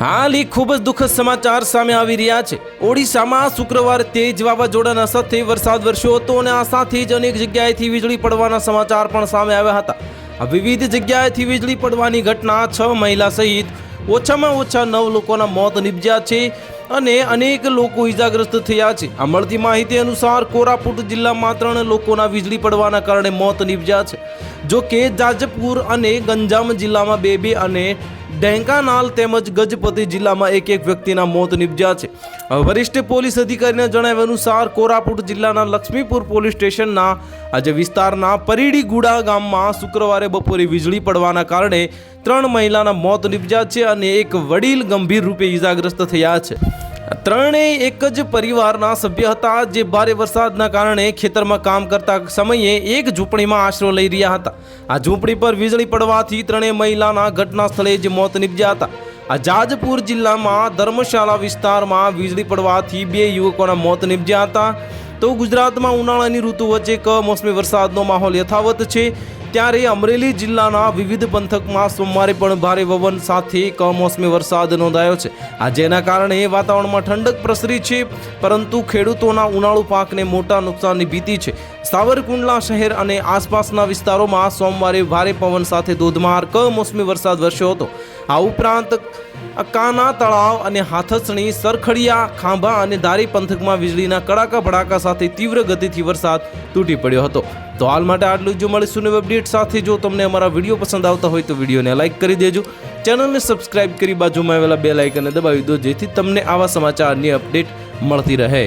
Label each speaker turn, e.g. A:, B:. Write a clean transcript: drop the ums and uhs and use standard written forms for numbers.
A: હાલ એક ખૂબ જ દુઃખદ સમાચાર સામે આવી રહ્યા છે। ઓડિશામાં શુક્રવારે તેજ વાવાઝોડાના સાથે વરસાદ વરસ્યો હતો અને આ સાથે જ અનેક જગ્યાએથી વીજળી પડવાના સમાચાર પણ સામે આવ્યા હતા। આ વિવિધ જગ્યાએથી વીજળી પડવાની ઘટના 6 મહિલા સહિત ઓછામાં ઓછા 9 લોકોના મોત નિપજ્યા છે અને અનેક લોકો ઇજાગ્રસ્ત થયા છે। આ મળતી માહિતી અનુસાર કોરાપુટ જિલ્લામાં 3 લોકોના વીજળી પડવાના કારણે મોત નિપજ્યા છે। જો કે જાજપુર અને ગંજામ જિલ્લામાં 2 અને ઢેંકાનાલ તેમજ ગજપતિ જિલ્લામાં 1 વ્યક્તિના મોત નિપજ્યા છે। વરિષ્ઠ પોલીસ અધિકારીના જણાવ્યા અનુસાર કોરાપુટ જિલ્લાના લક્ષ્મીપુર પોલીસ સ્ટેશનના આજે વિસ્તારના પરીડીગુડા ગામમાં શુક્રવારે બપોરે વીજળી પડવાના કારણે 3 મહિલાના મોત નિપજ્યા છે અને એક વડીલ ગંભીર રૂપે ઇજાગ્રસ્ત થયા છે। ત્રણેય એક જ પરિવારના સભ્ય હતા જે ભારે વરસાદના કારણે ખેતરમાં કામ કરતા સમયે એક ઝૂંપડીમાં આશરો લઈ રહ્યા હતા। આ ઝૂંપડી પર વીજળી પડવાથી ત્રણેય મહિલાના ઘટના સ્થળે જ મોત નિપજ્યા હતા। આ જાજપુર જિલ્લામાં ધર્મશાળા વિસ્તારમાં વીજળી પડવાથી 2 યુવકોના મોત નિપજ્યા હતા। તો ગુજરાતમાં ઉનાળાની ઋતુ વચ્ચે કમોસમી વરસાદનો માહોલ યથાવત છે, ત્યારે અમરેલી જિલ્લાના વિવિધ પંથકમાં સોમવારે પણ ભારે પવન સાથે કમોસમી વરસાદ નોંધાયો છે। આ જેના કારણે વાતાવરણમાં ઠંડક પ્રસરી છે, પરંતુ ખેડૂતોના ઉનાળુ પાકને મોટા નુકસાનની ભીતિ છે। સાવરકુંડલા શહેર અને આસપાસના વિસ્તારોમાં સોમવારે ભારે પવન સાથે ધોધમાર કમોસમી વરસાદ વરસ્યો હતો। આ ઉપરાંત કાના તળાવ અને હાથસણી, સરખડિયા, ખાંભા અને ધારી પંથકમાં વીજળીના કડાકા ભડાકા સાથે તીવ્ર ગતિથી વરસાદ તૂટી પડ્યો હતો। તો હાલ માટે આટલું જ। મળીશું નવી અપડેટ સાથે। જો તમને અમારા વિડીયો પસંદ આવતા હોય તો વિડીયોને લાઇક કરી દેજો, ચેનલને સબસ્ક્રાઇબ કરી બાજુમાં આવેલા બેલ આઇકનને દબાવી દો, જેથી તમને આવા સમાચારની અપડેટ મળતી રહે।